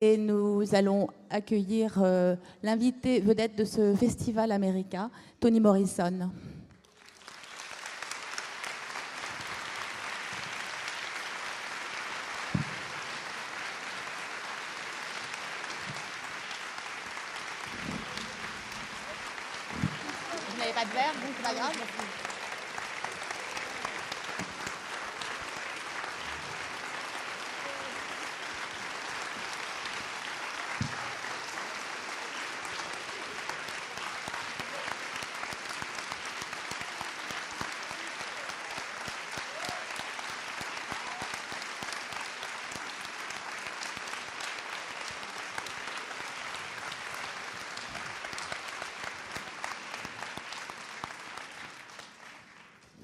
Et nous allons accueillir l'invité vedette de ce festival américain, Toni Morrison. Vous n'avez pas de verre, donc c'est pas grave.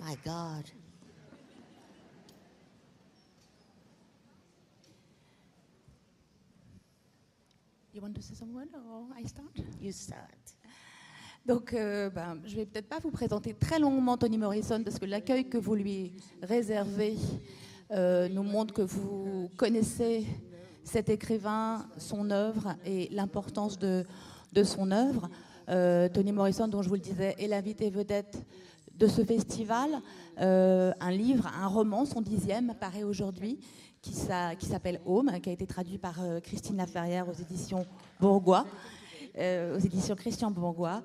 My God. You want to say some word or I start? You start. Donc, je ne vais peut-être pas vous présenter très longuement Toni Morrison parce que l'accueil que vous lui réservez nous montre que vous connaissez cet écrivain, son œuvre et l'importance de son œuvre. Toni Morrison, dont je vous le disais, est l'invité vedette de ce festival. Un livre, un roman, son 10e, paraît aujourd'hui, qui s'appelle Home, qui a été traduit par Christine Laferrière aux éditions Bourgois, aux éditions Christian Bourgois.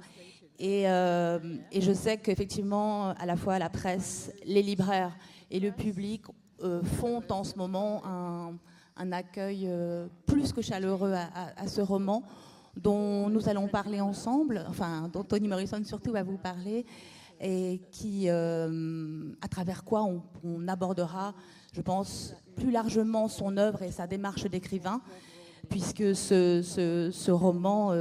Et je sais qu'effectivement, à la fois la presse, les libraires et le public font en ce moment un accueil plus que chaleureux à ce roman, dont nous allons parler ensemble, enfin, dont Toni Morrison surtout va vous parler, et qui, à travers quoi on abordera, je pense, plus largement son œuvre et sa démarche d'écrivain, puisque ce roman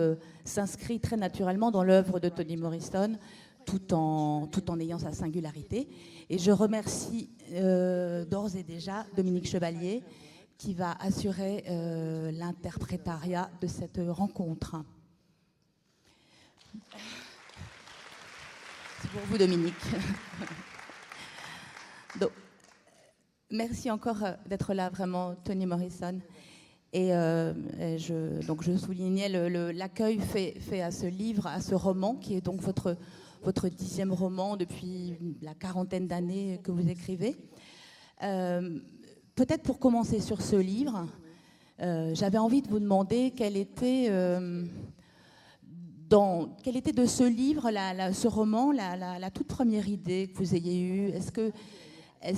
s'inscrit très naturellement dans l'œuvre de Toni Morrison, tout en ayant sa singularité. Et je remercie d'ores et déjà Dominique Chevalier, qui va assurer l'interprétariat de cette rencontre. C'est pour vous, Dominique. Donc, merci encore d'être là, vraiment, Toni Morrison. Et je soulignais l'accueil fait à ce livre, à ce roman, qui est donc votre 10e roman depuis la quarantaine d'années que vous écrivez. Peut-être pour commencer sur ce livre, j'avais envie de vous demander quelle était de ce livre, ce roman, la toute première idée que vous ayez eue. Est-ce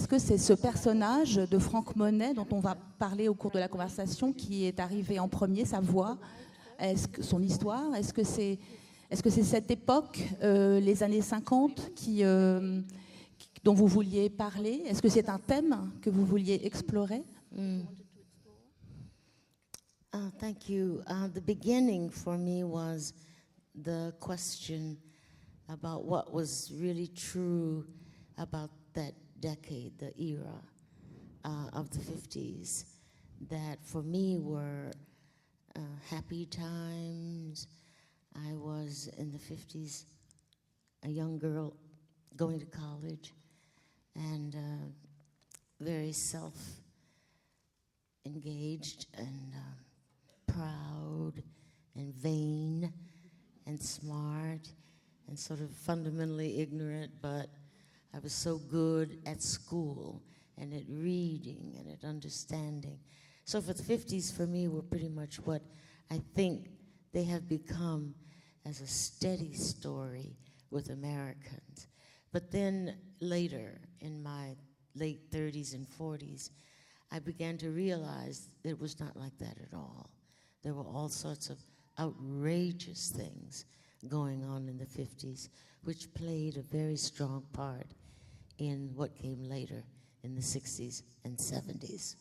que c'est ce personnage de Franck Monet, dont on va parler au cours de la conversation, qui est arrivé en premier, sa voix, son histoire? Est-ce que c'est cette époque, les années 50, dont vous vouliez parler? Est-ce que c'est un thème que vous vouliez explorer? Thank you. The beginning for me was the question about what was really true about that decade, the era of the 50s, that for me were happy times. I was in the 50s a young girl going to college and very self-engaged and proud and vain and smart and sort of fundamentally ignorant, but I was so good at school and at reading and at understanding. So for the 50s, for me, were pretty much what I think they have become as a steady story with Americans. But then later, in my late 30s and 40s, I began to realize that it was not like that at all. There were all sorts of outrageous things going on in the 50s, which played a very strong part in what came later in the 60s and 70s.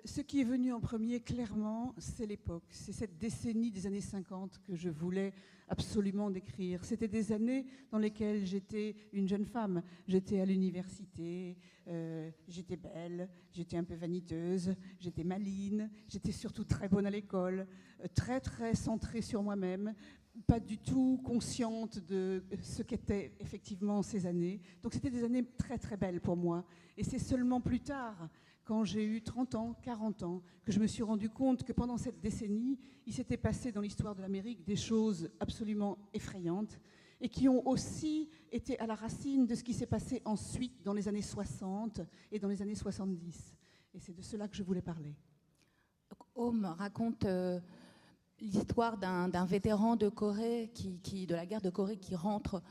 Ce qui est venu en premier, clairement, c'est l'époque. C'est cette décennie des années 50 que je voulais absolument décrire. C'était des années dans lesquelles j'étais une jeune femme. J'étais à l'université, j'étais belle, j'étais un peu vaniteuse, j'étais maline, j'étais surtout très bonne à l'école, très très centrée sur moi-même, pas du tout consciente de ce qu'étaient effectivement ces années. Donc c'était des années très très belles pour moi. Et c'est seulement plus tard, quand j'ai eu 30 ans, 40 ans, que je me suis rendu compte que pendant cette décennie, il s'était passé dans l'histoire de l'Amérique des choses absolument effrayantes et qui ont aussi été à la racine de ce qui s'est passé ensuite dans les années 60 et dans les années 70. Et c'est de cela que je voulais parler. Home raconte l'histoire d'un vétéran de Corée, de la guerre de Corée, qui rentre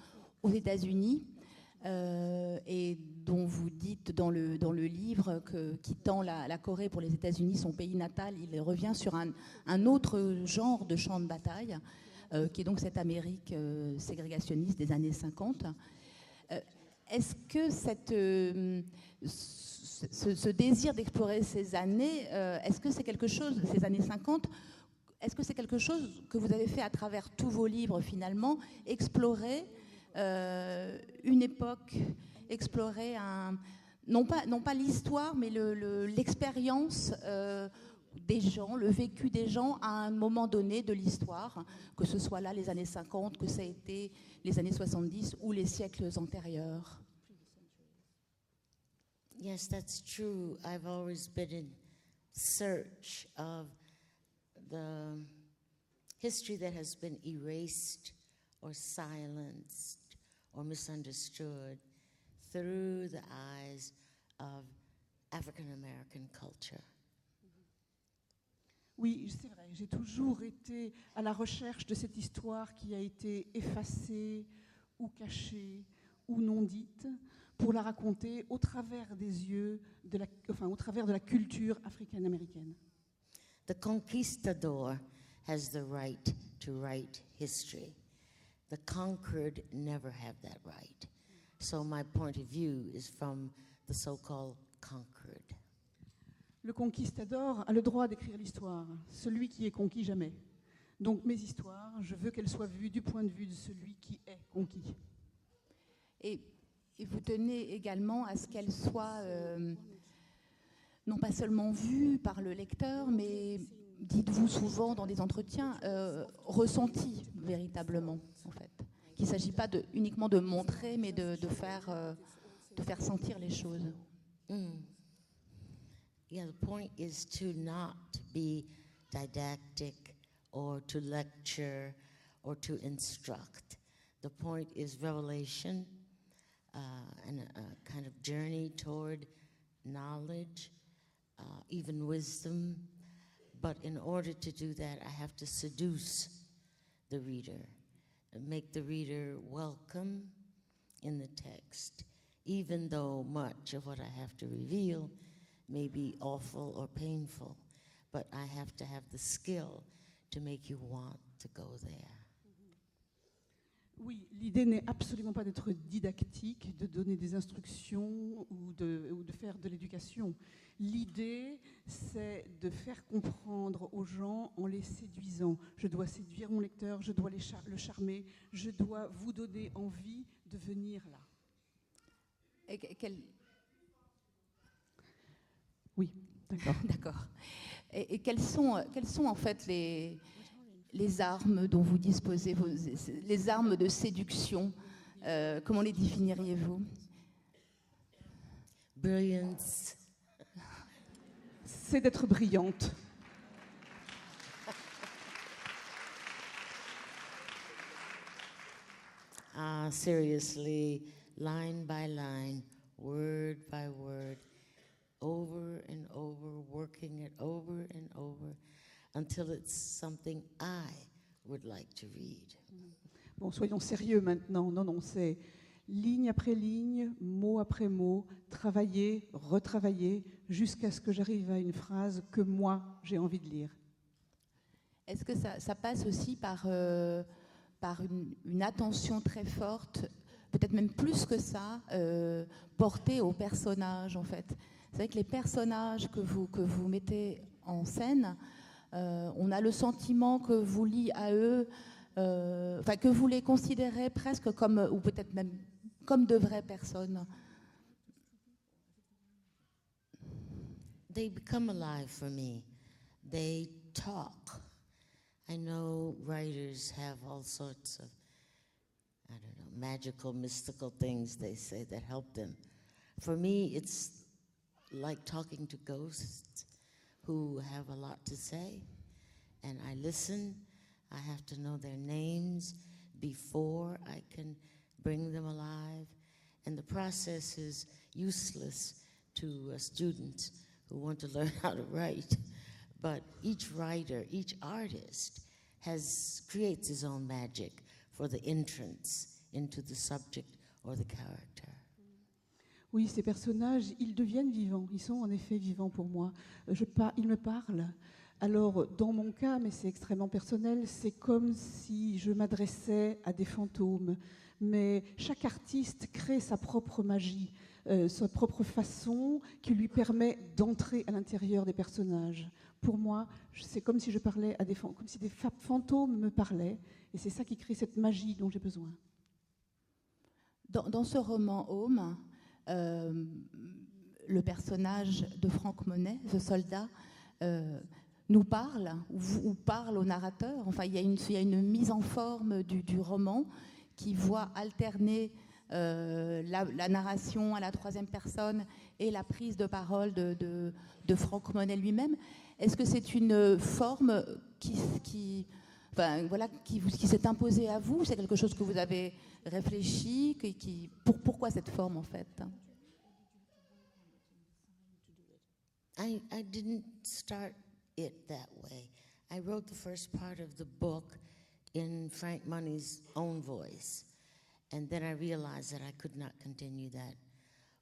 aux États-Unis et dont vous dites dans le livre que, quittant la Corée pour les États-Unis, son pays natal, il revient sur un autre genre de champ de bataille, qui est donc cette Amérique ségrégationniste des années 50. Est-ce que ce désir d'explorer ces années, est-ce que c'est quelque chose, ces années 50, est-ce que c'est quelque chose que vous avez fait à travers tous vos livres finalement, explorer une époque, explorer non pas l'histoire, mais l'expérience des gens, le vécu des gens à un moment donné de l'histoire, que ce soit là les années 50, que ça a été les années 70 ou les siècles antérieurs? Yes, that's true. I've always been in search of the history that has been erased or silenced or misunderstood through the eyes of African American culture. Oui, c'est vrai, j'ai toujours été à la recherche de cette histoire qui a été effacée ou cachée ou non dite, pour la raconter au travers des yeux, au travers de la culture africaine-américaine. The conquistador has the right to write history. The conquered never have that right. So my point of view is from the so-called conquered. Le conquistador a le droit d'écrire l'histoire, celui qui est conquis jamais. Donc mes histoires, je veux qu'elles soient vues du point de vue de celui qui est conquis. Et vous tenez également à ce qu'elles soient non pas seulement vues par le lecteur, mais, dites-vous souvent dans des entretiens, ressenties véritablement, en fait. Qu'il ne s'agit pas uniquement de montrer, mais de faire sentir les choses. Yeah, the point is to not be didactic or to lecture or to instruct. The point is revelation and a kind of journey toward knowledge, even wisdom. But in order to do that, I have to seduce the reader, make the reader welcome in the text, even though much of what I have to reveal may be awful or painful, but I have to have the skill to make you want to go there. Oui, l'idée n'est absolument pas d'être didactique, de donner des instructions ou de faire de l'éducation. L'idée, c'est de faire comprendre aux gens en les séduisant. Je dois séduire mon lecteur, je dois le charmer, je dois vous donner envie de venir là. Oui, d'accord. D'accord. Et quelles sont en fait les armes dont vous disposez, les armes de séduction, comment les définiriez-vous? Brilliance. C'est d'être brillante. Seriously, line by line, word by word, over and over, working it over and over, until it's something I would like to read. Bon, soyons sérieux maintenant. Non, c'est ligne après ligne, mot après mot, travailler, retravailler, jusqu'à ce que j'arrive à une phrase que moi, j'ai envie de lire. Est-ce que ça passe aussi par une attention très forte, peut-être même plus que ça, portée aux personnages, en fait? C'est vrai que les personnages que vous mettez en scène, on a le sentiment que vous liez à eux, que vous les considérez presque comme, ou peut-être même comme de vraies personnes. They become alive for me. They talk. I know writers have all sorts of, I don't know, magical, mystical things they say that help them. For me, it's like talking to ghosts who have a lot to say, and I listen. I have to know their names before I can bring them alive, and the process is useless to students who want to learn how to write. But each writer, each artist creates his own magic for the entrance into the subject or the character. Oui, ces personnages, ils deviennent vivants. Ils sont en effet vivants pour moi. Ils me parlent. Alors, dans mon cas, mais c'est extrêmement personnel, c'est comme si je m'adressais à des fantômes. Mais chaque artiste crée sa propre magie, sa propre façon qui lui permet d'entrer à l'intérieur des personnages. Pour moi, c'est comme si je parlais à comme si des fantômes me parlaient, et c'est ça qui crée cette magie dont j'ai besoin. Dans ce roman Home, le personnage de Franck Monet, ce soldat, nous parle ou parle au narrateur. Enfin, il y a une mise en forme du roman qui voit alterner la narration à la troisième personne et la prise de parole de Franck Monet lui-même. Est-ce que c'est une forme qui s'est imposée à vous? C'est quelque chose que vous avez réfléchi? Pourquoi cette forme, en fait? I didn't start it that way. I wrote the first part of the book in Frank Money's own voice. And then I realized that I could not continue that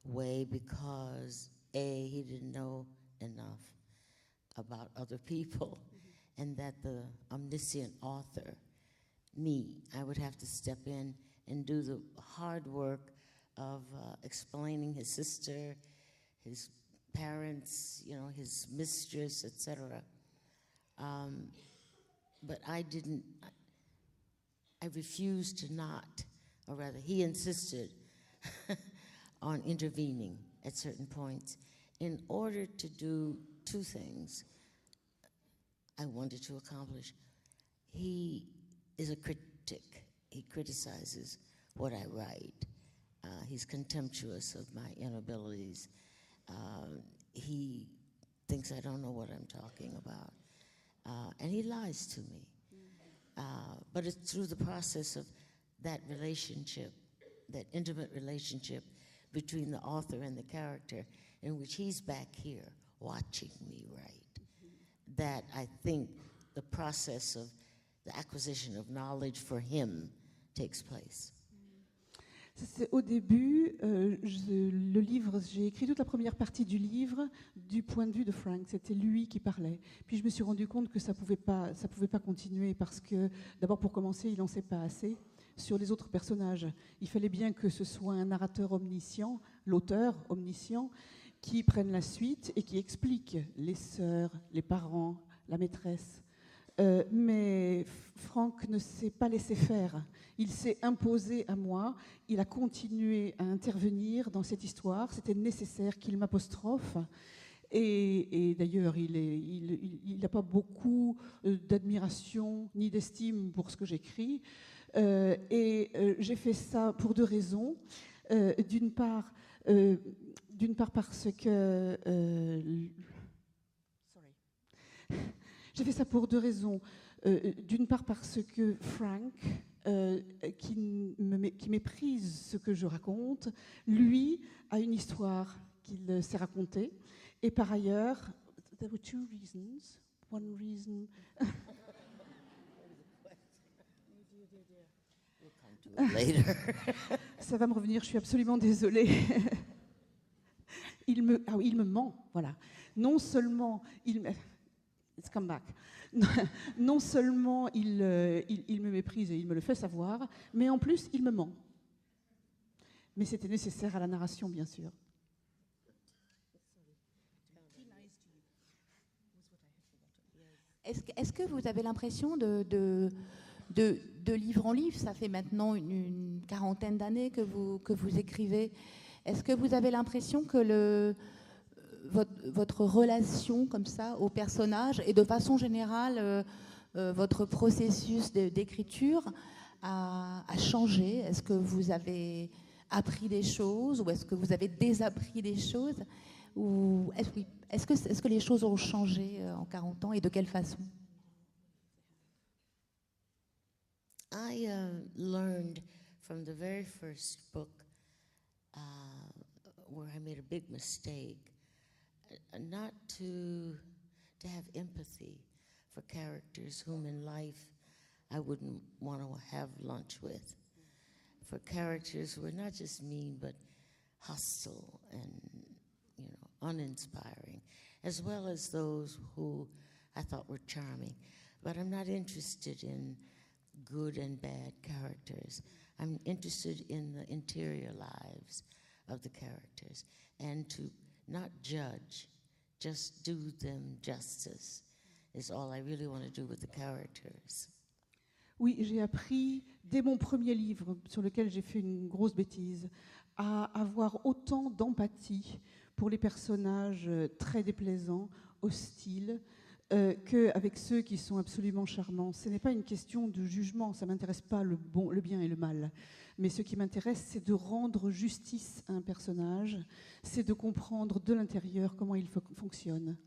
way because, A, he didn't know enough about other people, and that the omniscient author, me, I would have to step in and do the hard work of explaining his sister, his parents, his mistress, etc. But I refused to not, or rather he insisted on intervening at certain points in order to do two things I wanted to accomplish. He is a critic. He criticizes what I write. He's contemptuous of my inabilities. He thinks I don't know what I'm talking about. And he lies to me. But it's through the process of that relationship, that intimate relationship between the author and the character, in which he's back here watching me write, that I think the process of the acquisition of knowledge for him takes place. Au début, le livre, j'ai écrit toute la première partie du livre du point de vue de Frank. C'était lui qui parlait. Puis je me suis rendu compte que ça pouvait pas continuer parce que, d'abord pour commencer, il n'en sait pas assez sur les autres personnages. Il fallait bien que ce soit un narrateur omniscient, l'auteur omniscient, qui prenne la suite et qui explique les sœurs, les parents, la maîtresse. Mais Franck ne s'est pas laissé faire. Il s'est imposé à moi. Il a continué à intervenir dans cette histoire. C'était nécessaire qu'il m'apostrophe. Et d'ailleurs, il n'a pas beaucoup d'admiration ni d'estime pour ce que j'écris. J'ai fait ça pour deux raisons. D'une part parce que... J'ai fait ça pour deux raisons. D'une part parce que Frank, qui méprise ce que je raconte, lui a une histoire qu'il s'est racontée. Et par ailleurs, there were two reasons. One reason... Ça va me revenir, je suis absolument désolée. Il me ment, voilà. Non seulement It's come back. Non seulement il me méprise et il me le fait savoir, mais en plus il me ment. Mais c'était nécessaire à la narration, bien sûr. Est-ce que vous avez l'impression de livre en livre, ça fait maintenant une quarantaine d'années que vous écrivez, est-ce que vous avez l'impression que votre relation comme ça au personnage et de façon générale votre processus d'écriture a changé? Est-ce que vous avez appris des choses ou est-ce que vous avez désappris des choses? Ou est-ce que les choses ont changé en 40 ans et de quelle façon? I learned from the very first book where I made a big mistake, not to have empathy for characters whom in life I wouldn't want to have lunch with, for characters who are not just mean but hostile and, you know, uninspiring, as well as those who I thought were charming. But I'm not interested in good and bad characters. I'm interested in the interior lives of the characters, and to not judge, just do them justice is all I really want to do with the characters. Oui, j'ai appris dès mon premier livre, sur lequel j'ai fait une grosse bêtise, à avoir autant d'empathie pour les personnages très déplaisants, hostiles, qu'avec ceux qui sont absolument charmants. Ce n'est pas une question de jugement, ça ne m'intéresse pas le bien et le mal. Mais ce qui m'intéresse, c'est de rendre justice à un personnage, c'est de comprendre de l'intérieur comment il fonctionne,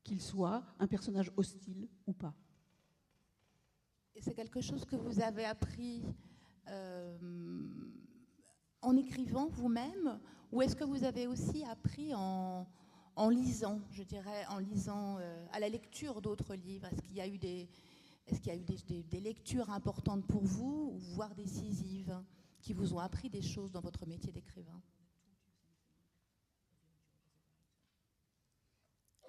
qu'il soit un personnage hostile ou pas. Et c'est quelque chose que vous avez appris en écrivant vous-même, ou est-ce que vous avez aussi appris en lisant, je dirais, en lisant à la lecture d'autres livres? Est-ce qu'il y a eu des lectures importantes pour vous, voire décisives, qui vous ont appris des choses dans votre métier d'écrivain?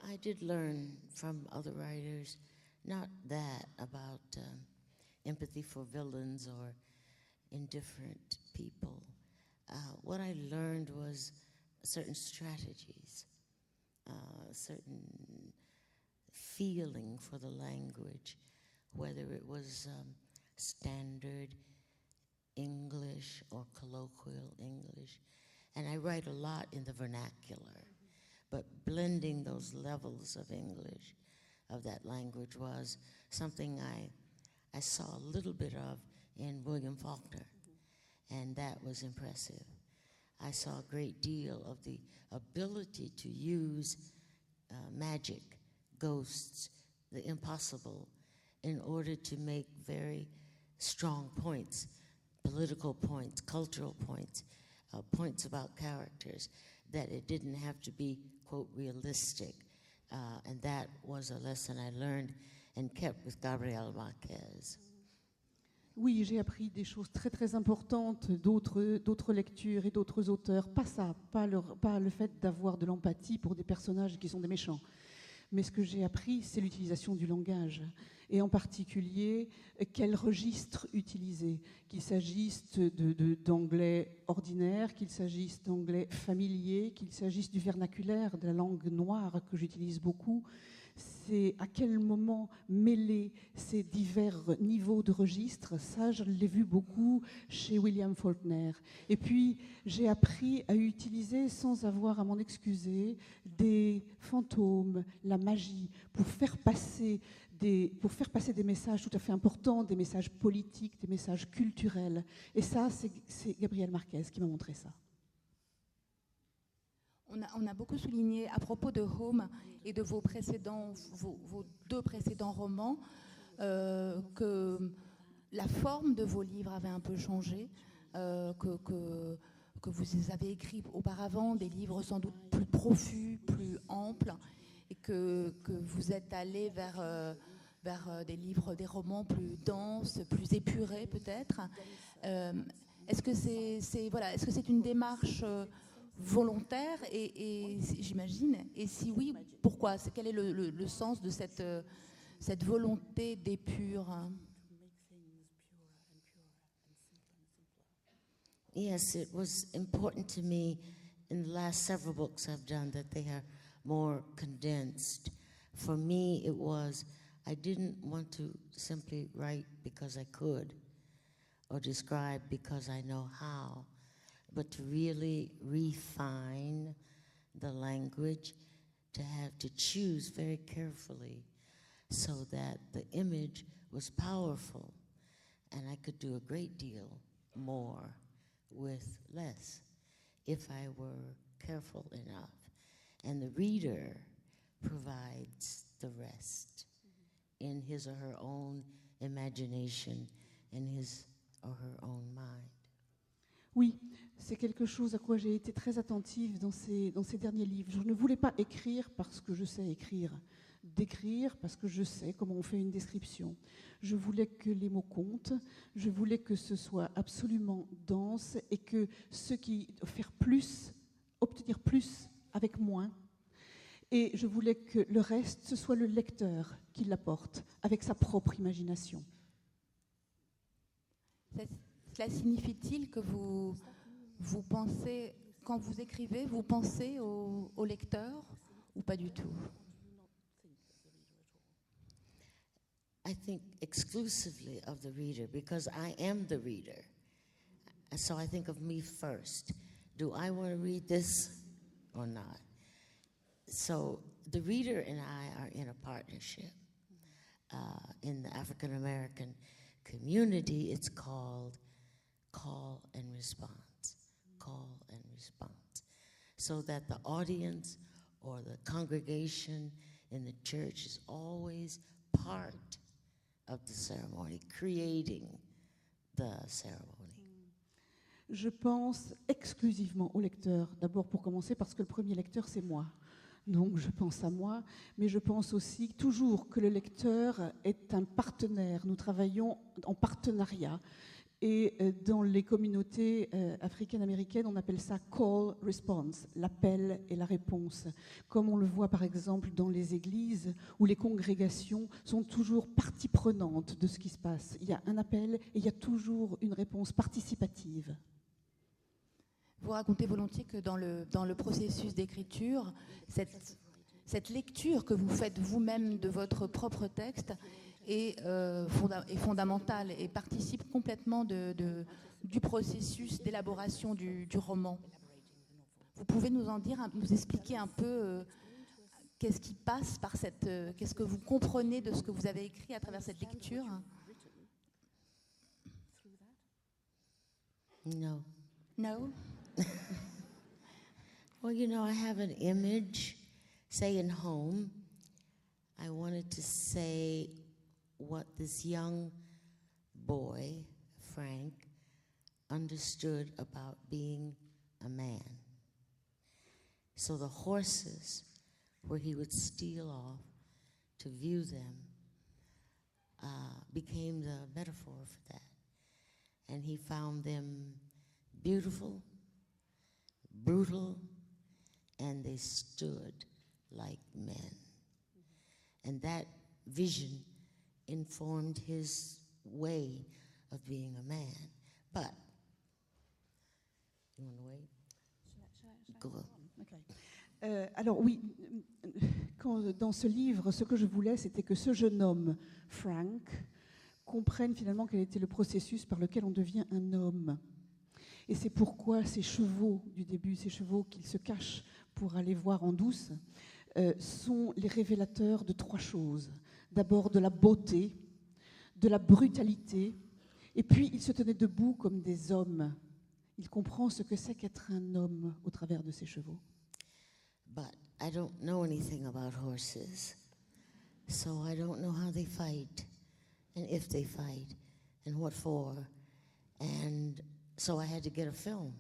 I did learn from other writers, not that about empathy for villains or indifferent people. What I learned was certain strategies, certain feeling for the language, whether it was standard English or colloquial English. And I write a lot in the vernacular, but blending those levels of English, of that language, was something I saw a little bit of in William Faulkner, and that was impressive. I saw a great deal of the ability to use magic, ghosts, the impossible, in order to make very strong points, political points, cultural points, points about characters, that it didn't have to be, quote, realistic. And that was a lesson I learned and kept with Gabriel Marquez. Oui, j'ai appris des choses très très importantes d'autres lectures et d'autres auteurs. Pas ça, pas le fait d'avoir de l'empathie pour des personnages qui sont des méchants. Mais ce que j'ai appris, c'est l'utilisation du langage. Et en particulier, quel registre utiliser. Qu'il s'agisse d'anglais ordinaire, qu'il s'agisse d'anglais familier, qu'il s'agisse du vernaculaire, de la langue noire que j'utilise beaucoup. C'est à quel moment mêler ces divers niveaux de registres. Ça, je l'ai vu beaucoup chez William Faulkner. Et puis, j'ai appris à utiliser, sans avoir à m'en excuser, des fantômes, la magie, pour faire passer des messages tout à fait importants, des messages politiques, des messages culturels. Et ça, c'est Gabriel Marquez qui m'a montré ça. On a beaucoup souligné à propos de Home et de vos deux précédents romans que la forme de vos livres avait un peu changé, que vous avez écrit auparavant des livres sans doute plus profus, plus amples, et que vous êtes allé vers des romans plus denses, plus épurés peut-être. Est-ce que c'est une démarche volontaire et j'imagine, et si oui, pourquoi? Quel est le sens de cette volonté d'épure? Yes, it was important to me in the last several books I've done that they are more condensed. For me, it was, I didn't want to simply write because I could or describe because I know how, but to really refine the language, to choose very carefully so that the image was powerful and I could do a great deal more with less if I were careful enough. and the reader provides the rest in his or her own imagination, in his or her own mind. Oui, c'est quelque chose à quoi j'ai été très attentive dans ces derniers livres. Je ne voulais pas écrire parce que je sais écrire, d'écrire parce que je sais comment on fait une description. Je voulais que les mots comptent, je voulais que ce soit absolument dense et que ceux qui faire plus, obtenir plus avec moins. Et je voulais que le reste, ce soit le lecteur qui l'apporte avec sa propre imagination. Cela signifie-t-il que vous pensez, quand vous écrivez, vous pensez au lecteur ou pas du tout? I think exclusively of the reader, because I am the reader. So I think of me first. Do I want to read this or not? So the reader and I are in a partnership. In the African American community, it's called call and response. Call and response. So that the audience or the congregation in the church is always part of the ceremony, creating the ceremony. Je pense exclusivement au lecteur, d'abord pour commencer parce que le premier lecteur c'est moi. Donc je pense à moi, mais je pense aussi toujours que le lecteur est un partenaire. Nous travaillons en partenariat. Et dans les communautés africaines-américaines, on appelle ça call response, l'appel et la réponse. Comme on le voit par exemple dans les églises où les congrégations sont toujours partie prenante de ce qui se passe. Il y a un appel et il y a toujours une réponse participative. Vous racontez volontiers que dans le processus d'écriture, cette lecture que vous faites vous-même de votre propre texte est fondamentale et participe complètement du processus d'élaboration du roman. Vous pouvez nous expliquer un peu qu'est-ce qui passe par qu'est-ce que vous comprenez de ce que vous avez écrit à travers cette lecture? No. No? Well, you know, I have an image, say in home, I wanted to say what this young boy, Frank, understood about being a man. So the horses, where he would steal off to view them, became the metaphor for that. And he found them beautiful, brutal, and they stood like men. And that vision informed his way of being a man. But, you want to wait? Go on. Okay. Alors oui, dans ce livre, ce que je voulais, c'était que ce jeune homme, Frank, comprenne finalement quel était le processus par lequel on devient un homme. Et c'est pourquoi ces chevaux du début, ces chevaux qu'il se cache pour aller voir en douce, sont les révélateurs de trois choses. D'abord de la beauté, de la brutalité, et puis il se tenait debout comme des hommes. Il comprend ce que c'est qu'être un homme au travers de ses chevaux. But I don't know anything about horses, so I don't know how they fight, and if they fight, and what for. And so I had to get a film.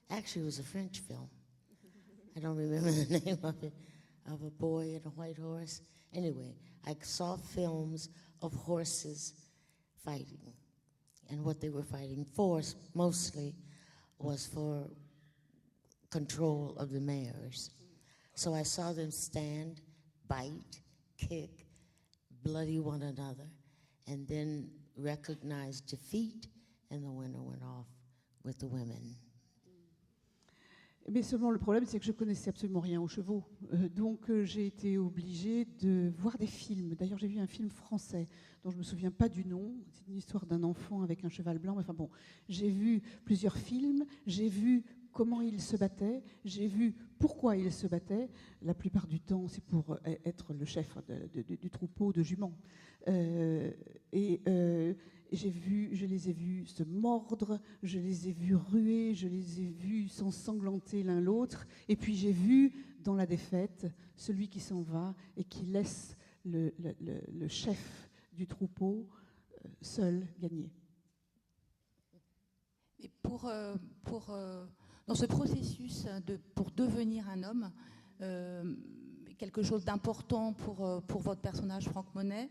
Actually, it was a French film. I don't remember the name of it, of a boy and a white horse. Anyway, I saw films of horses fighting, and what they were fighting for mostly was for control of the mares. So I saw them stand, bite, kick, bloody one another, and then recognize defeat, and the winner went off with the women. Mais seulement le problème, c'est que je connaissais absolument rien aux chevaux. Donc j'ai été obligée de voir des films. D'ailleurs, j'ai vu un film français dont je ne me souviens pas du nom. C'est une histoire d'un enfant avec un cheval blanc. Enfin bon, j'ai vu plusieurs films. J'ai vu comment il se battait. J'ai vu pourquoi il se battait. La plupart du temps, c'est pour être le chef du troupeau de juments. Et je les ai vus se mordre, je les ai vus ruer, je les ai vus s'ensanglanter l'un l'autre. Et puis j'ai vu dans la défaite celui qui s'en va et qui laisse le chef du troupeau seul gagner. Et dans ce processus pour devenir un homme, quelque chose d'important pour votre personnage, Franck Monet,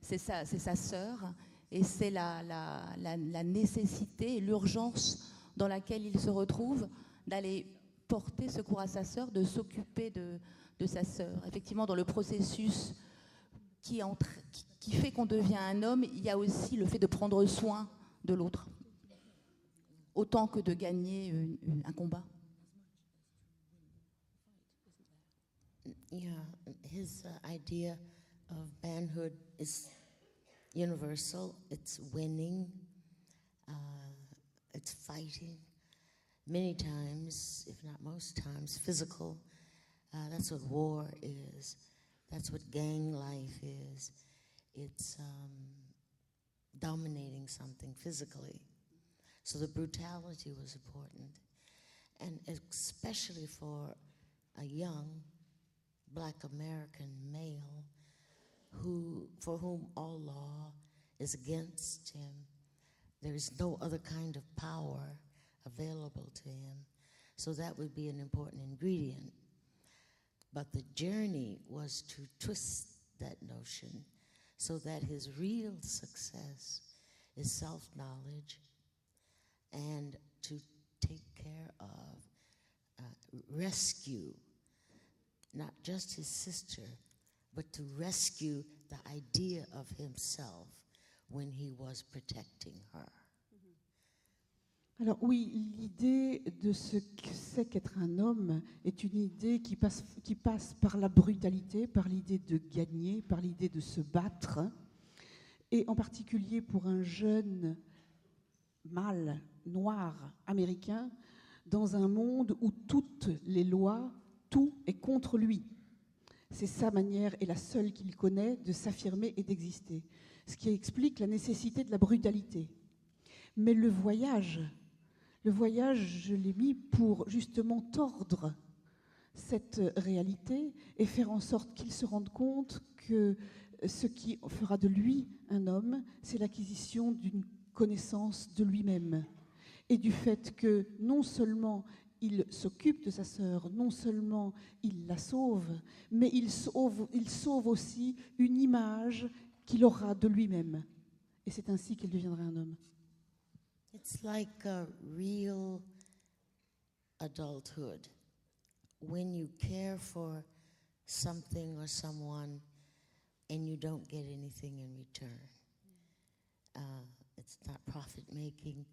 c'est sa sœur, et c'est la nécessité et l'urgence dans laquelle il se retrouve d'aller porter secours à sa sœur, de s'occuper de sa sœur. Effectivement, dans le processus qui fait qu'on devient un homme, il y a aussi le fait de prendre soin de l'autre, autant que de gagner un combat. Yeah, his idea of manhood is universal. It's winning, it's fighting. Many times, if not most times, physical. That's what war is. That's what gang life is. It's dominating something physically. So the brutality was important. And especially for a young Black American male for whom all law is against him. There is no other kind of power available to him. So that would be an important ingredient. But the journey was to twist that notion so that his real success is self-knowledge and to take care of, rescue, not just his sister, but to rescue the idea of himself when he was protecting her. Alors oui, l'idée de ce que c'est qu'être un homme est une idée qui passe par la brutalité, par l'idée de gagner, par l'idée de se battre, et en particulier pour un jeune mâle noir américain dans un monde où toutes les lois, tout est contre lui. C'est sa manière, et la seule qu'il connaît, de s'affirmer et d'exister. Ce qui explique la nécessité de la brutalité. Mais le voyage, je l'ai mis pour justement tordre cette réalité et faire en sorte qu'il se rende compte que ce qui fera de lui un homme, c'est l'acquisition d'une connaissance de lui-même et du fait que non seulement il s'occupe de sa sœur, non seulement il la sauve, mais il sauve aussi une image qu'il aura de lui-même. Et c'est ainsi qu'il deviendra un homme. It's like a real adulthood. When you care for something or someone and you don't get anything in return. It's not profit-making.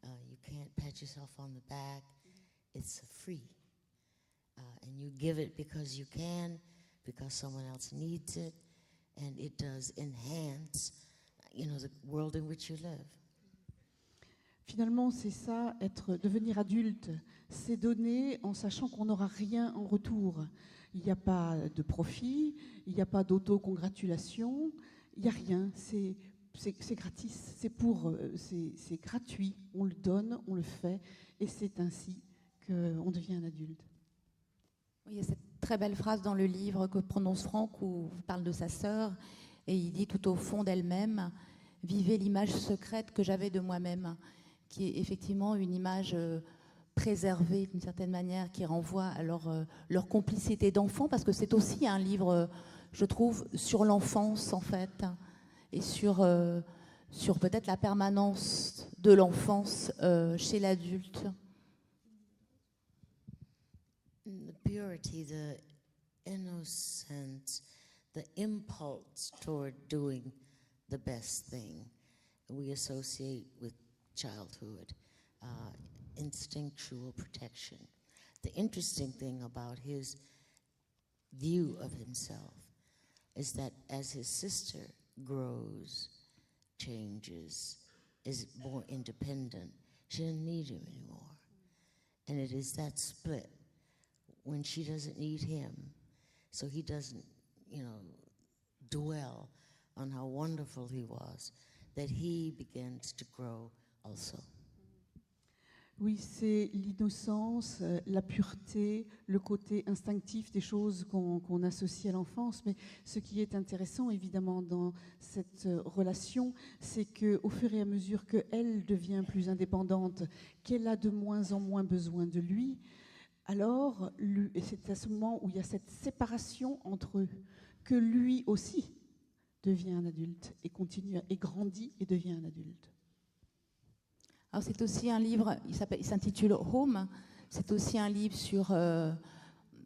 You can't pat yourself on the back. It's free. And you give it because you can, because someone else needs it, and it does enhance, the world in which you live. Finalement, c'est ça, devenir adulte, c'est donner en sachant qu'on n'aura rien en retour. Il n'y a pas de profit, il n'y a pas d'autocongratulation, il n'y a rien, c'est gratis, c'est gratuit, on le donne, on le fait, et c'est ainsi qu'on devient un adulte. Oui, il y a cette très belle phrase dans le livre que prononce Franck où il parle de sa sœur, et il dit tout au fond d'elle-même, « Vivez l'image secrète que j'avais de moi-même », qui est effectivement une image préservée d'une certaine manière, qui renvoie à leur complicité d'enfant, parce que c'est aussi un livre, je trouve, sur l'enfance en fait, et sur peut-être la permanence de l'enfance chez l'adulte. The purity, the innocence, the impulse toward doing the best thing we associate with childhood, instinctual protection. The interesting thing about his view of himself is that as his sister grows, changes, is more independent, she doesn't need him anymore. And it is that split when she doesn't need him, so he doesn't, dwell on how wonderful he was, that he begins to grow also. Oui, c'est l'innocence, la pureté, le côté instinctif des choses qu'on associe à l'enfance. Mais ce qui est intéressant, évidemment, dans cette relation, c'est qu'au fur et à mesure qu'elle devient plus indépendante, qu'elle a de moins en moins besoin de lui, alors c'est à ce moment où il y a cette séparation entre eux que lui aussi devient un adulte et continue et grandit et devient un adulte. Alors c'est aussi un livre, il s'intitule Home. C'est aussi un livre sur, je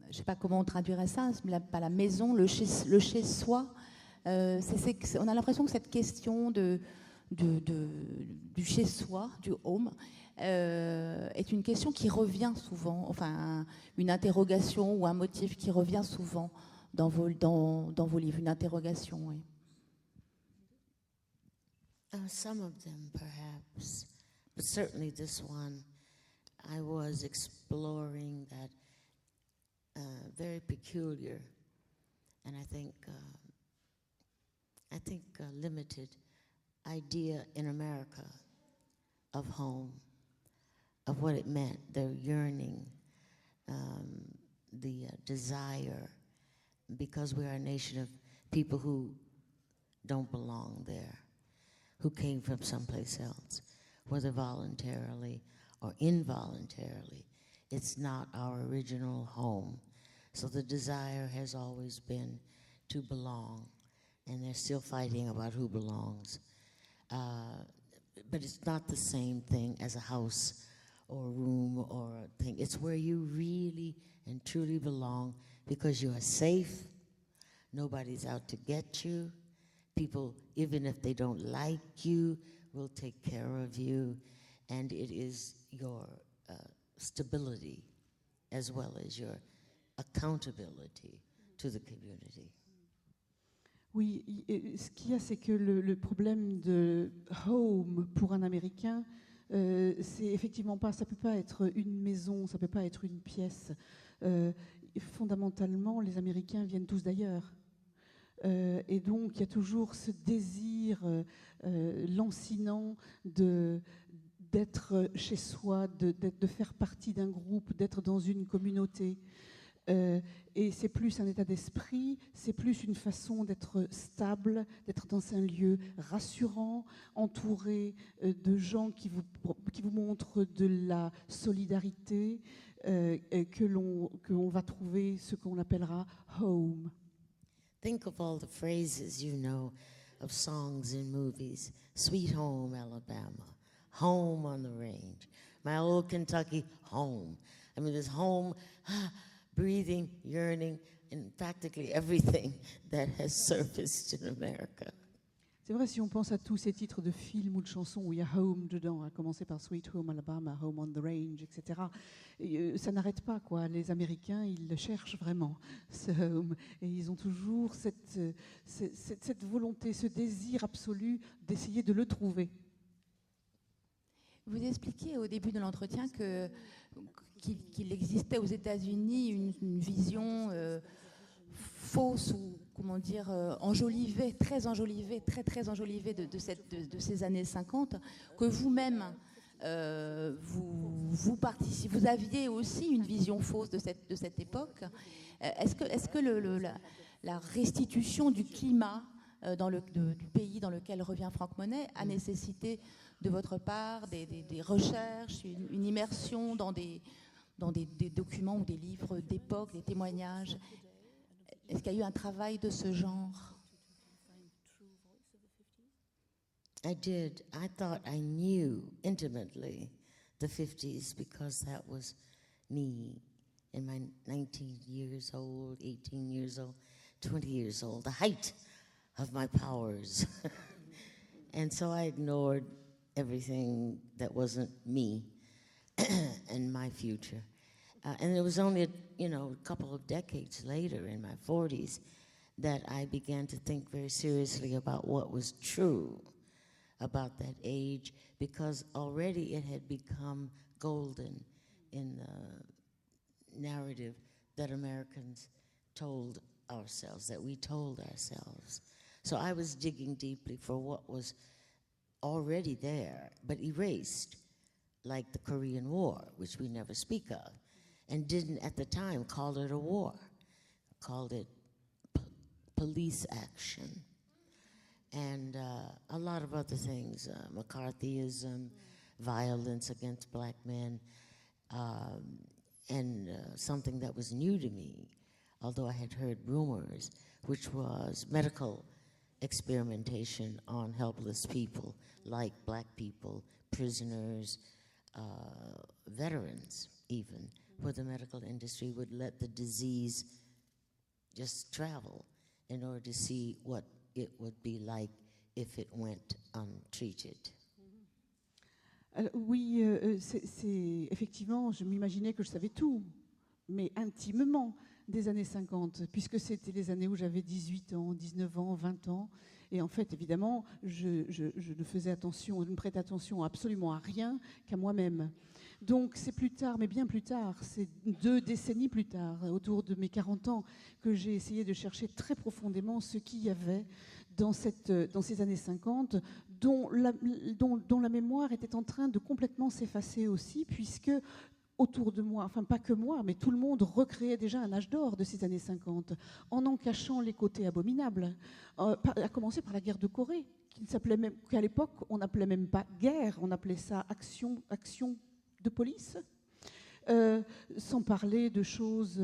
ne sais pas comment on traduirait ça, pas la maison, le chez-soi. On a l'impression que cette question du chez-soi, du home, est une question qui revient souvent, enfin une interrogation ou un motif qui revient souvent dans vos livres, une interrogation, oui. Some of them, perhaps. But certainly this one, I was exploring that very peculiar and I think limited idea in America of home, of what it meant, the yearning, the desire, because we are a nation of people who don't belong there, who came from someplace else, whether voluntarily or involuntarily. It's not our original home. So the desire has always been to belong, and they're still fighting about who belongs. But it's not the same thing as a house or a room or a thing. It's where you really and truly belong because you are safe. Nobody's out to get you. People, even if they don't like you, will take care of you. And it is your stability as well as your accountability to the community. Oui, ce qu'il y a, c'est que le problème de home pour un Américain, c'est effectivement pas, ça peut pas être une maison, ça peut pas être une pièce. Fondamentalement, les Américains viennent tous d'ailleurs. Et donc, il y a toujours ce désir lancinant d'être chez soi, de faire partie d'un groupe, d'être dans une communauté. Et c'est plus un état d'esprit, c'est plus une façon d'être stable, d'être dans un lieu rassurant, entouré de gens qui vous montrent de la solidarité, que l'on va trouver ce qu'on appellera home. Think of all the phrases you know of songs in movies. Sweet Home, Alabama. Home on the range. My old Kentucky, home. I mean, there's home, breathing, yearning, in practically everything that has surfaced in America. C'est vrai, si on pense à tous ces titres de films ou de chansons où il y a home dedans, à commencer par Sweet Home Alabama, Home on the Range, etc. Et, ça n'arrête pas, quoi. Les Américains, ils le cherchent vraiment, ce home. Et ils ont toujours cette volonté, ce désir absolu d'essayer de le trouver. Vous expliquiez au début de l'entretien qu'il existait aux États-Unis une vision fausse ou comment dire enjolivée, très enjolivée de ces années 50, que vous-même vous aviez aussi une vision fausse de cette époque. Est-ce que la restitution du climat du pays dans lequel revient Franck Monet a nécessité de votre part des recherches, une immersion dans des documents ou des livres d'époque, des témoignages? Est-ce qu'il y a eu un travail de ce genre? I did. I thought I knew intimately the 50s because that was me in my 19 years old, 18 years old, 20 years old, the height of my powers. And so I ignored everything that wasn't me and my future. And it was only, a couple of decades later, in my 40s, that I began to think very seriously about what was true about that age, because already it had become golden in the narrative that Americans told ourselves, that we told ourselves. So I was digging deeply for what was already there, but erased, like the Korean War, which we never speak of, and didn't at the time call it a war, called it police action, and a lot of other things, McCarthyism, violence against black men, and something that was new to me, although I had heard rumors, which was medical experimentation on helpless people, like black people, prisoners, veterans even, where the medical industry would let the disease just travel in order to see what it would be like if it went untreated. Alors, oui, effectivement, je m'imaginais que je savais tout, mais intimement des années 50, puisque c'était les années où j'avais 18 ans, 19 ans, 20 ans. Et en fait, évidemment, je ne faisais attention, je ne prêtais attention absolument à rien qu'à moi-même. Donc c'est plus tard, mais bien plus tard, c'est 2 décennies plus tard, autour de mes 40 ans, que j'ai essayé de chercher très profondément ce qu'il y avait dans ces années 50, dont la mémoire était en train de complètement s'effacer aussi, puisque autour de moi, enfin pas que moi, mais tout le monde recréait déjà un âge d'or de ces années 50, en cachant les côtés abominables, à commencer par la guerre de Corée, qu'à l'époque on n'appelait même pas guerre, on appelait ça action de police. Sans parler de choses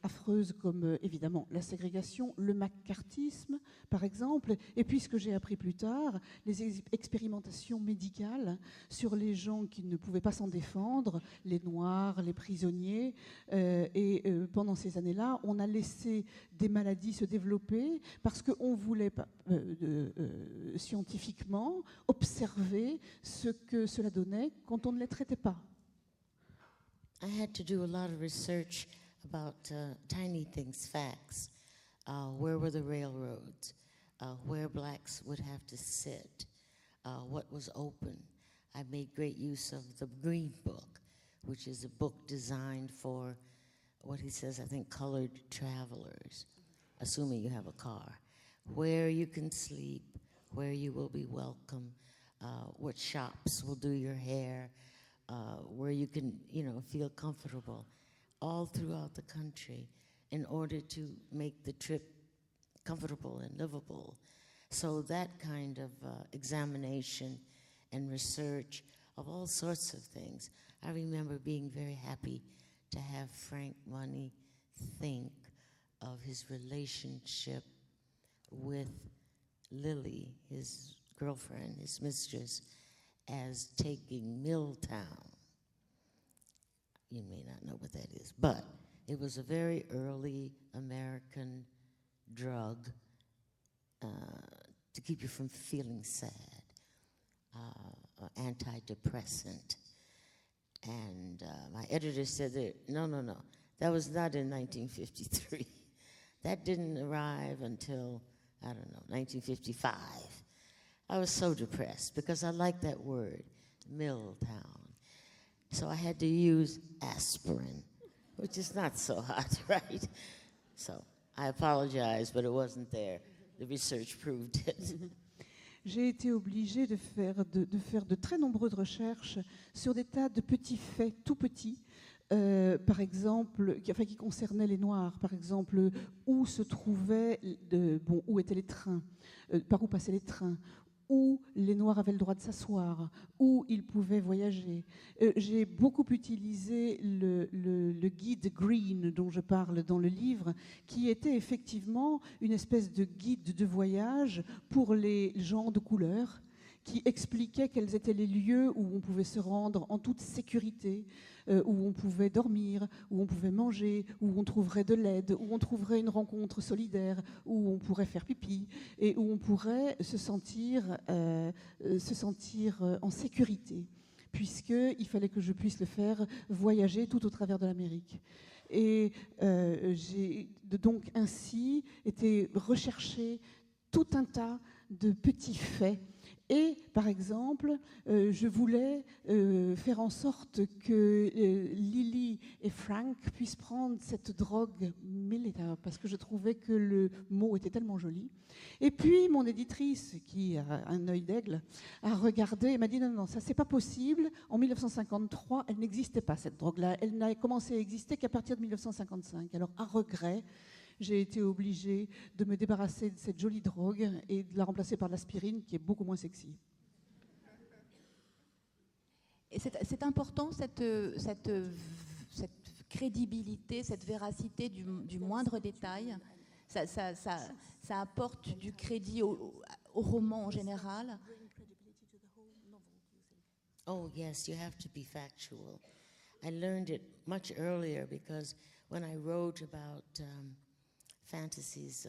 affreuses comme évidemment la ségrégation, le macartisme par exemple, et puis ce que j'ai appris plus tard, les expérimentations médicales sur les gens qui ne pouvaient pas s'en défendre, les Noirs, les prisonniers, et pendant ces années-là, on a laissé des maladies se développer parce qu'on voulait scientifiquement observer ce que cela donnait quand on ne les traitait pas. I had to do a lot of research about tiny things, facts. Where were the railroads? Where blacks would have to sit? What was open? I made great use of the Green Book, which is a book designed for what he says, I think, colored travelers, assuming you have a car. Where you can sleep, where you will be welcome, what shops will do your hair, where you can, feel comfortable all throughout the country in order to make the trip comfortable and livable. So that kind of examination and research of all sorts of things. I remember being very happy to have Frank Money think of his relationship with Lily, his girlfriend, his mistress, as taking Milltown. You may not know what that is, but it was a very early American drug to keep you from feeling sad, antidepressant. And my editor said that, no, that was not in 1953. That didn't arrive until, 1955. I was so depressed because I liked that word, Milltown. So I had to use aspirin, which is not so hot, right? So I apologize, but it wasn't there. The research proved it. J'ai été obligée de faire de très nombreuses recherches sur des tas de petits faits tout petits, par exemple, qui concernaient les Noirs, par exemple, où se trouvaient, où étaient les trains, par où passaient les trains, où les Noirs avaient le droit de s'asseoir, où ils pouvaient voyager. J'ai beaucoup utilisé le guide Green dont je parle dans le livre, qui était effectivement une espèce de guide de voyage pour les gens de couleur, qui expliquait quels étaient les lieux où on pouvait se rendre en toute sécurité, où on pouvait dormir, où on pouvait manger, où on trouverait de l'aide, où on trouverait une rencontre solidaire, où on pourrait faire pipi et où on pourrait se sentir en sécurité, puisqu'il fallait que je puisse le faire voyager tout au travers de l'Amérique. Et j'ai donc ainsi été rechercher tout un tas de petits faits Et, par exemple, je voulais faire en sorte que Lily et Frank puissent prendre cette drogue militaire, parce que je trouvais que le mot était tellement joli. Et puis, mon éditrice, qui a un œil d'aigle, a regardé et m'a dit non, ça, c'est pas possible. En 1953, elle n'existait pas, cette drogue-là. Elle n'a commencé à exister qu'à partir de 1955. Alors, à regret, j'ai été obligée de me débarrasser de cette jolie drogue et de la remplacer par l'aspirine, qui est beaucoup moins sexy. Et c'est important, cette crédibilité, cette véracité du moindre détail. Ça apporte du crédit au roman en général. Oh, yes, you have to be factual. I learned it much earlier because when I wrote about fantasies,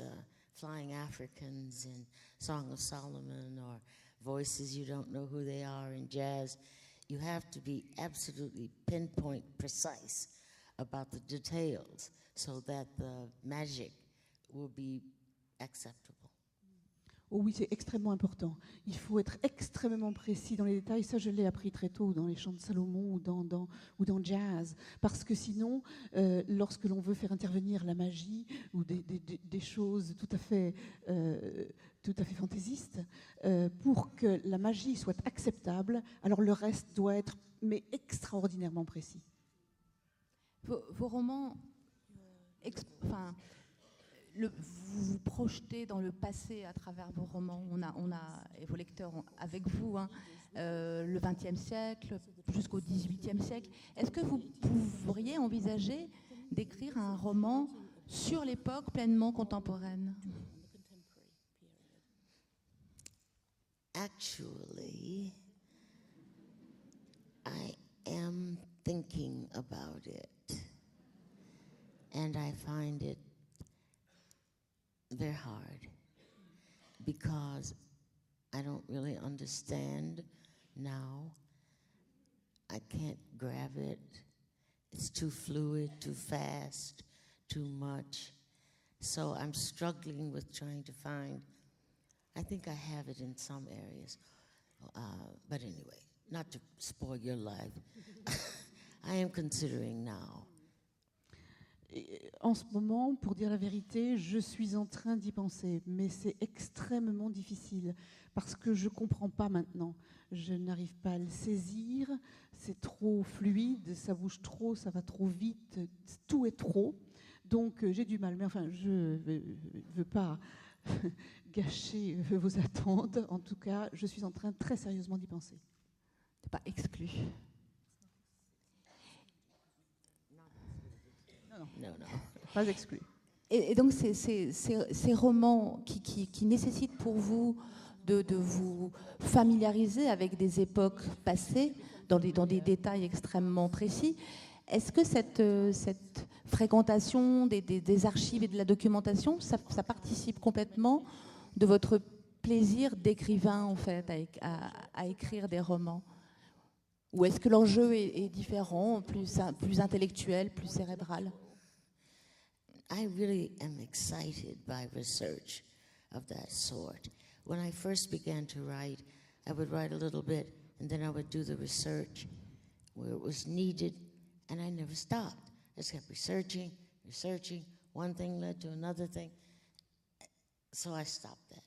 Flying Africans in Song of Solomon or Voices You Don't Know Who They Are in jazz, you have to be absolutely pinpoint precise about the details so that the magic will be acceptable. Oh oui, c'est extrêmement important. Il faut être extrêmement précis dans les détails. Ça, je l'ai appris très tôt dans les chants de Salomon ou dans jazz. Parce que sinon, lorsque l'on veut faire intervenir la magie ou des choses tout à fait fantaisistes, pour que la magie soit acceptable, alors le reste doit être mais extraordinairement précis. Vos romans, vous vous projetez dans le passé à travers vos romans. On a et vos lecteurs avec vous, le XXe siècle jusqu'au XVIIIe siècle. Est-ce que vous pourriez envisager d'écrire un roman sur l'époque pleinement contemporaine? Actually, I am thinking about it, and I find it very hard because I don't really understand now. I can't grab it. It's too fluid, too fast, too much. So I'm struggling with trying to find, I think I have it in some areas. But anyway, not to spoil your life, I am considering now. En ce moment, pour dire la vérité, je suis en train d'y penser, mais c'est extrêmement difficile parce que je ne comprends pas maintenant. Je n'arrive pas à le saisir, c'est trop fluide, ça bouge trop, ça va trop vite, tout est trop. Donc j'ai du mal, mais enfin, je ne veux pas gâcher vos attentes. En tout cas, je suis en train très sérieusement d'y penser. C'est pas exclu. No. Pas exclu. Et donc ces romans qui nécessitent pour vous de vous familiariser avec des époques passées, dans des détails extrêmement précis, est-ce que cette fréquentation des archives et de la documentation, ça participe complètement de votre plaisir d'écrivain, en fait, à écrire des romans? Ou est-ce que l'enjeu est différent, plus intellectuel, plus cérébral? I really am excited by research of that sort. When I first began to write, I would write a little bit, and then I would do the research where it was needed, and I never stopped. I just kept researching. One thing led to another thing. So I stopped that.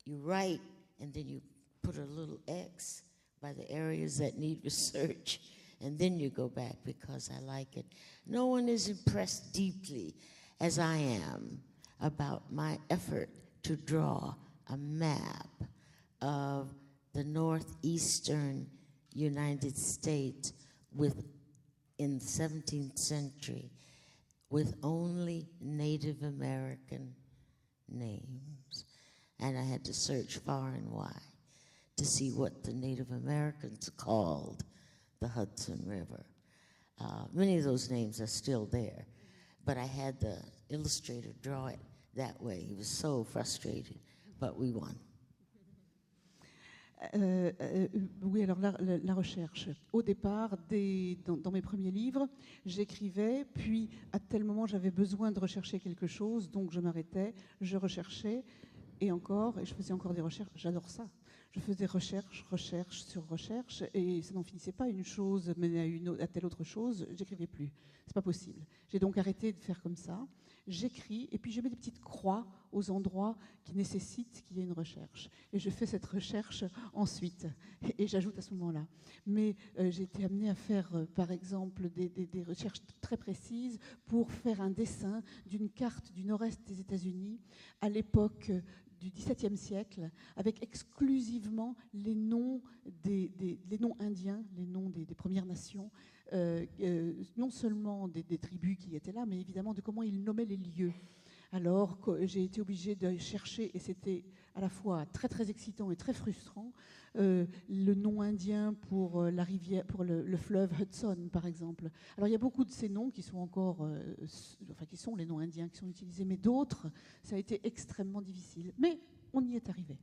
You write, and then you put a little X by the areas that need research, and then you go back because I like it. No one is impressed deeply as I am about my effort to draw a map of the northeastern United States in the 17th century with only Native American names. And I had to search far and wide to see what the Native Americans called the Hudson River. Many of those names are still there, but I had the illustrator draw it that way. He was so frustrated, but we won. Oui, alors la recherche. Au départ, dans mes premiers livres, j'écrivais, puis à tel moment j'avais besoin de rechercher quelque chose, donc je m'arrêtais, je recherchais, et je faisais encore des recherches. J'adore ça. Je faisais recherche sur recherche, et ça n'en finissait pas. Une chose menait à telle autre chose. J'écrivais plus. C'est pas possible. J'ai donc arrêté de faire comme ça. J'écris, et puis je mets des petites croix aux endroits qui nécessitent qu'il y ait une recherche. Et je fais cette recherche ensuite, et j'ajoute à ce moment-là. Mais j'ai été amenée à faire, par exemple, des recherches très précises pour faire un dessin d'une carte du nord-est des États-Unis à l'époque du XVIIe siècle, avec exclusivement les noms les noms indiens, les noms des Premières Nations, non seulement des tribus qui étaient là, mais évidemment de comment ils nommaient les lieux. Alors j'ai été obligée de chercher, et c'était à la fois très très excitant et très frustrant, le nom indien pour la rivière, pour le fleuve Hudson par exemple. Alors il y a beaucoup de ces noms qui sont encore, qui sont les noms indiens qui sont utilisés, mais d'autres, ça a été extrêmement difficile. Mais on y est arrivé.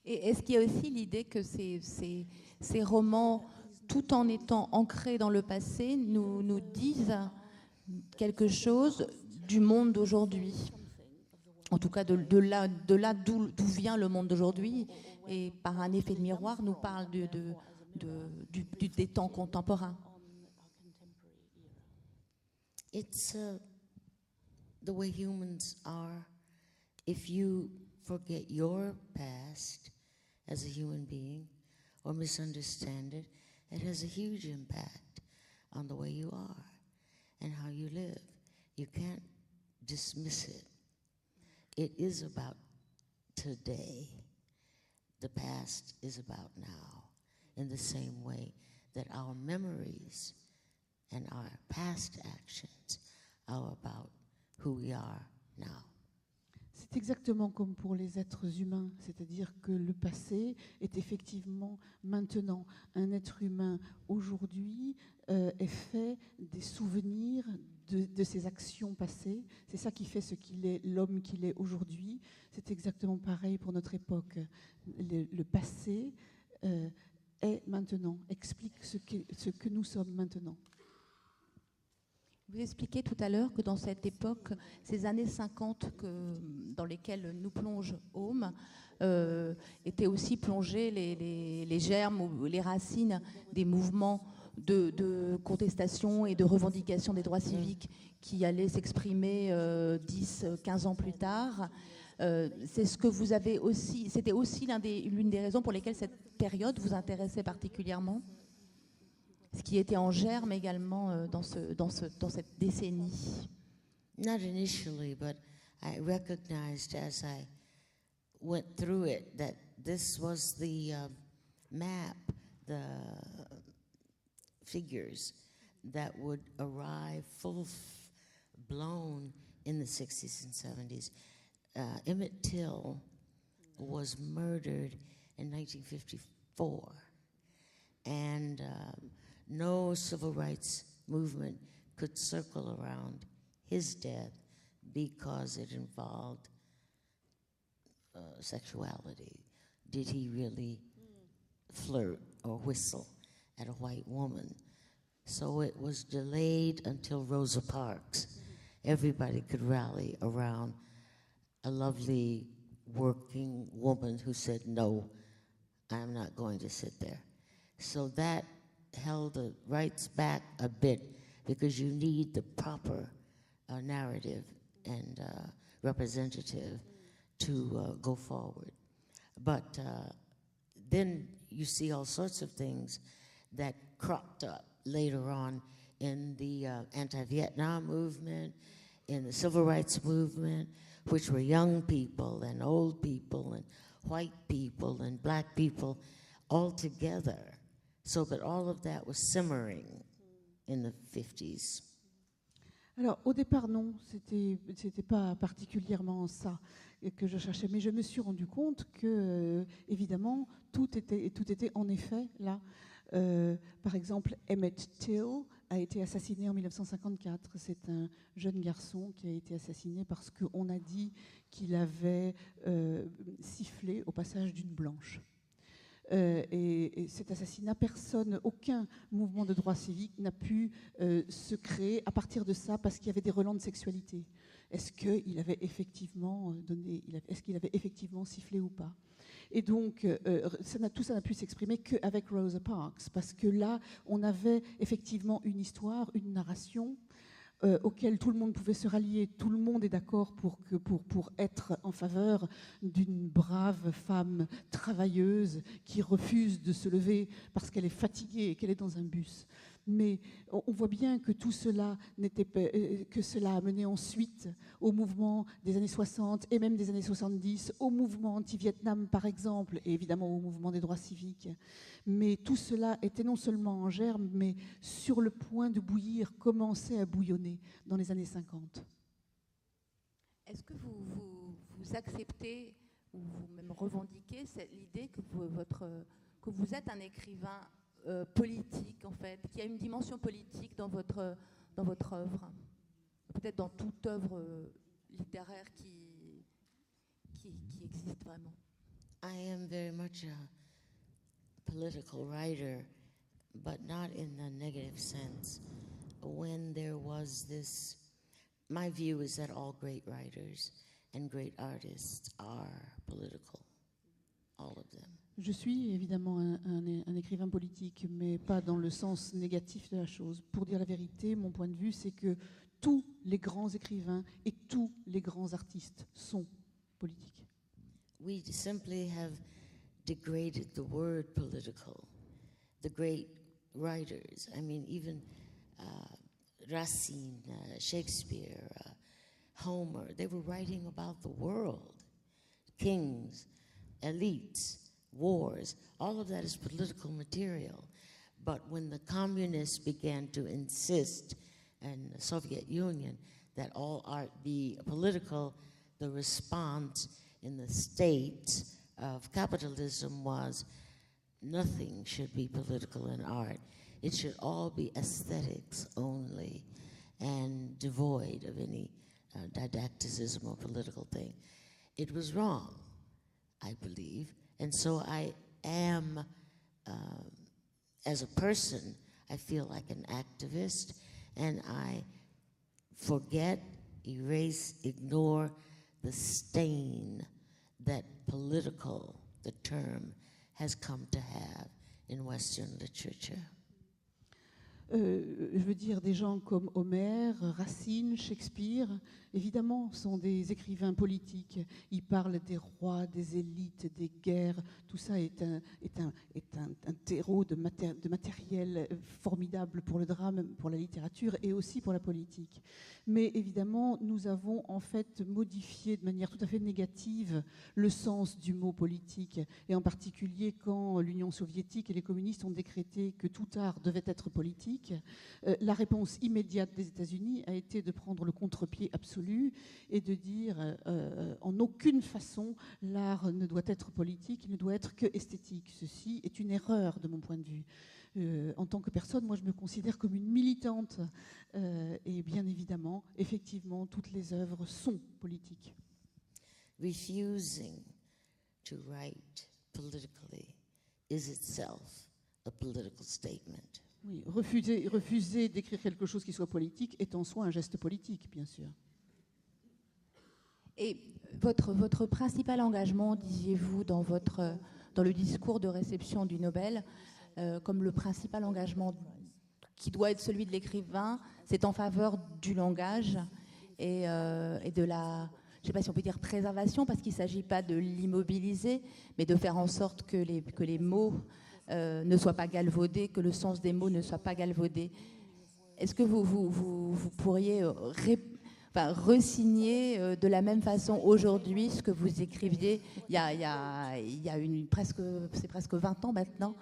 Et est-ce qu'il y a aussi l'idée que ces romans, tout en étant ancrés dans le passé, nous disent quelque chose du monde d'aujourd'hui? En tout cas, de là d'où vient le monde d'aujourd'hui, et par un effet de miroir, nous parle des temps contemporains. It's the way humans are. If you forget your past as a human being or misunderstand it, it has a huge impact on the way you are and how you live. You can't dismiss it. It is about today. The past is about now, in the same way that our memories and our past actions are about who we are now. C'est exactement comme pour les êtres humains, c'est-à-dire que le passé est effectivement maintenant. Un être humain aujourd'hui est fait des souvenirs de ses actions passées. C'est ça qui fait ce qu'il est, l'homme qu'il est aujourd'hui. C'est exactement pareil pour notre époque. Le passé est maintenant, explique ce que nous sommes maintenant. Vous expliquez tout à l'heure que dans cette époque, ces années 50 dans lesquelles nous plonge Home, étaient aussi plongées les germes ou les racines des mouvements de contestation et de revendication des droits civiques qui allaient s'exprimer 10-15 ans plus tard. C'est ce que vous avez aussi, c'était aussi l'une des raisons pour lesquelles cette période vous intéressait particulièrement? Ce qui était en germe également dans cette décennie. Not initially, but I recognized as I went through it that this was the map, the figures that would arrive full-blown in the 60s and 70s. Emmett Till was murdered in 1954, and no civil rights movement could circle around his death because it involved sexuality. Did he really flirt or whistle at a white woman? So it was delayed until Rosa Parks. Everybody could rally around a lovely working woman who said, no, I'm not going to sit there. So that held the rights back a bit because you need the proper narrative and representative to go forward. But then you see all sorts of things that cropped up later on in the anti-Vietnam movement, in the civil rights movement, which were young people and old people and white people and black people all together. So that all of that was simmering in the 50s. Alors, au départ, non, c'était pas particulièrement ça que je cherchais, mais je me suis rendu compte que, évidemment, tout était en effet là. Par exemple, Emmett Till a été assassiné en 1954. C'est un jeune garçon qui a été assassiné parce qu'on a dit qu'il avait sifflé au passage d'une blanche. Et cet assassinat, aucun mouvement de droit civique n'a pu se créer à partir de ça parce qu'il y avait des relents de sexualité. Est-ce qu'il avait effectivement est-ce qu'il avait effectivement sifflé ou pas? Et donc, tout ça n'a pu s'exprimer qu'avec Rosa Parks, parce que là, on avait effectivement une histoire, une narration auquel tout le monde pouvait se rallier. Tout le monde est d'accord pour être en faveur d'une brave femme travailleuse qui refuse de se lever parce qu'elle est fatiguée et qu'elle est dans un bus. Mais on voit bien que tout cela que cela a mené ensuite au mouvement des années 60 et même des années 70, au mouvement anti-Vietnam par exemple, et évidemment au mouvement des droits civiques. Mais tout cela était non seulement en germe, mais sur le point de bouillir, commençait à bouillonner dans les années 50. Est-ce que vous acceptez ou vous même revendiquez l'idée que vous êtes un écrivain politique, en fait, qui a une dimension politique dans votre œuvre, peut-être dans toute œuvre littéraire qui existe vraiment? I am very much a political writer, but not in the negative sense. When there was this, my view is that all great writers and great artists are political, all of them. Je suis évidemment un écrivain politique, mais pas dans le sens négatif de la chose. Pour dire la vérité, mon point de vue, c'est que tous les grands écrivains et tous les grands artistes sont politiques. We simply have degraded the word political. The great writers, I mean, even Racine, Shakespeare, Homer, they were writing about the world. Kings, elites, wars, all of that is political material. But when the communists began to insist, and the Soviet Union, that all art be political, the response in the states of capitalism was nothing should be political in art. It should all be aesthetics only and devoid of any didacticism or political thing. It was wrong, I believe. And so I am, as a person, I feel like an activist, and I forget, erase, ignore the stain that political, the term, has come to have in Western literature. Je veux dire, des gens comme Homère, Racine, Shakespeare, évidemment, sont des écrivains politiques. Ils parlent des rois, des élites, des guerres. Tout ça est un terreau de matériel formidable pour le drame, pour la littérature et aussi pour la politique. Mais évidemment, nous avons en fait modifié de manière tout à fait négative le sens du mot politique. Et en particulier quand l'Union soviétique et les communistes ont décrété que tout art devait être politique, la réponse immédiate des États-Unis a été de prendre le contre-pied absolu et de dire en aucune façon l'art ne doit être politique, il ne doit être que esthétique. Ceci est une erreur de mon point de vue. En tant que personne, moi je me considère comme une militante et bien évidemment, effectivement, toutes les œuvres sont politiques. Refusing to write politically is itself a political statement. Oui, refuser d'écrire quelque chose qui soit politique est en soi un geste politique, bien sûr. Et votre principal engagement, disiez-vous, dans le discours de réception du Nobel, comme le principal engagement qui doit être celui de l'écrivain, c'est en faveur du langage et de la, je ne sais pas si on peut dire préservation, parce qu'il ne s'agit pas de l'immobiliser, mais de faire en sorte que les mots ne soient pas galvaudés, que le sens des mots ne soit pas galvaudé. Est-ce que vous pourriez resigner de la même façon aujourd'hui ce que vous écriviez il y a presque 20 ans maintenant,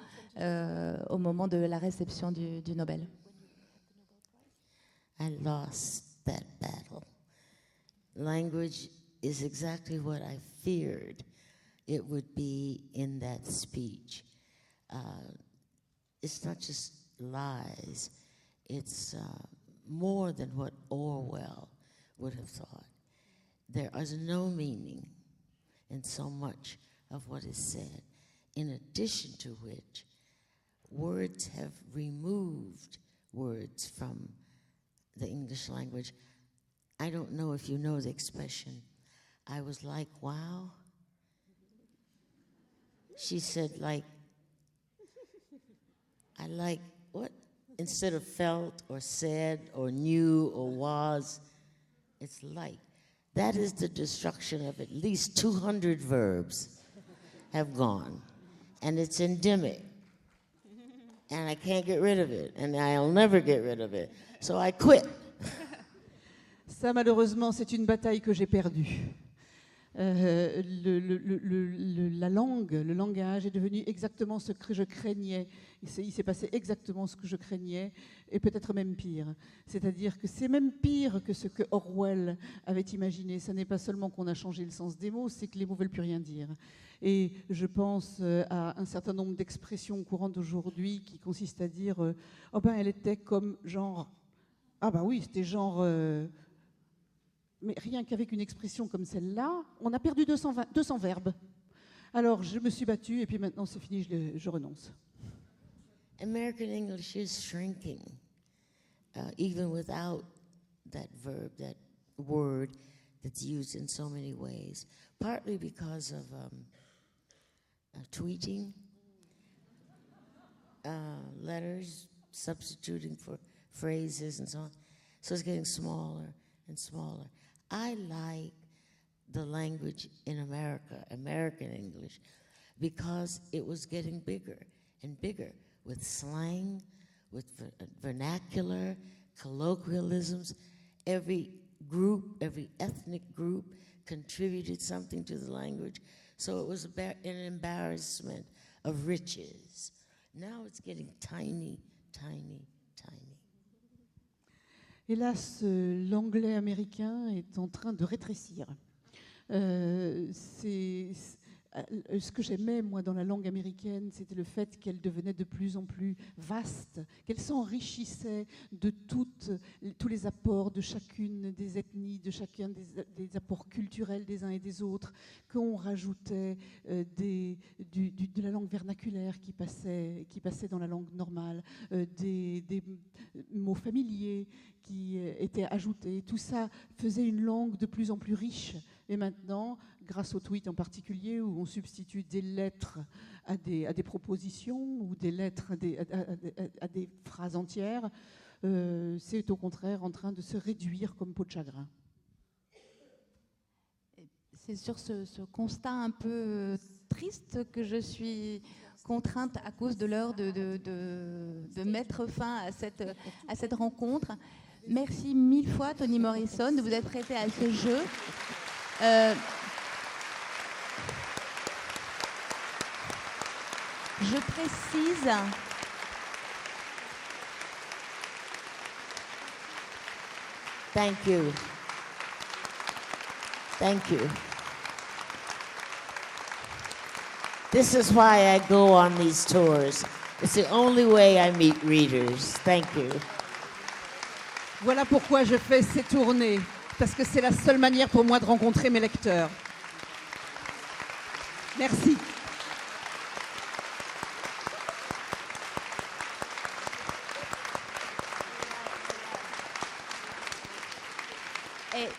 au moment de la réception du Nobel? I lost that battle. Language is exactly what I feared it would be in that speech. It's not just lies, it's more than what Orwell would have thought. There is no meaning in so much of what is said, in addition to which words have removed words from the English language I don't know if you know the expression, I was like, wow. She said, like, I like, what? Instead of felt or said or knew or was, it's like. That is the destruction of at least 200 verbs have gone. And it's endemic. And I can't get rid of it. And I'll never get rid of it. So I quit. Ça, malheureusement, c'est une bataille que j'ai perdue. La langue, le langage est devenu exactement ce que je craignais. Il s'est passé exactement ce que je craignais, et peut-être même pire. C'est-à-dire que c'est même pire que ce que Orwell avait imaginé. Ce n'est pas seulement qu'on a changé le sens des mots, c'est que les mots ne veulent plus rien dire. Et je pense à un certain nombre d'expressions courantes aujourd'hui qui consistent à dire oh ben elle était comme genre, ah ben oui, c'était genre... Mais rien qu'avec une expression comme celle-là, on a perdu 200 verbes. Alors, je me suis battue et puis maintenant, c'est fini, je renonce. American English is shrinking, even without that verb, that word that's used in so many ways, partly because of tweeting, letters, substituting for phrases and so on. So it's getting smaller and smaller. I like the language in America, American English, because it was getting bigger and bigger with slang, with vernacular, colloquialisms. Every group, every ethnic group contributed something to the language. So it was an embarrassment of riches. Now it's getting tiny, tiny, tiny. Hélas, l'anglais américain est en train de rétrécir. Ce que j'aimais, moi, dans la langue américaine, c'était le fait qu'elle devenait de plus en plus vaste, qu'elle s'enrichissait de tous les apports de chacune des ethnies, de chacun des apports culturels des uns et des autres, qu'on rajoutait de la langue vernaculaire qui passait dans la langue normale, des mots familiers qui étaient ajoutés. Tout ça faisait une langue de plus en plus riche. Et maintenant, grâce au tweet en particulier, où on substitue des lettres à des propositions ou des lettres à des phrases entières, c'est au contraire en train de se réduire comme peau de chagrin. C'est sur ce constat un peu triste que je suis contrainte, à cause de l'heure, de mettre fin à cette rencontre. Merci mille fois, Toni Morrison, de vous être prêté à ce jeu. Je précise Thank you. Thank you. This is why I go on these tours. It's the only way I meet readers. Thank you. Voilà pourquoi je fais ces tournées, parce que c'est la seule manière pour moi de rencontrer mes lecteurs. Merci.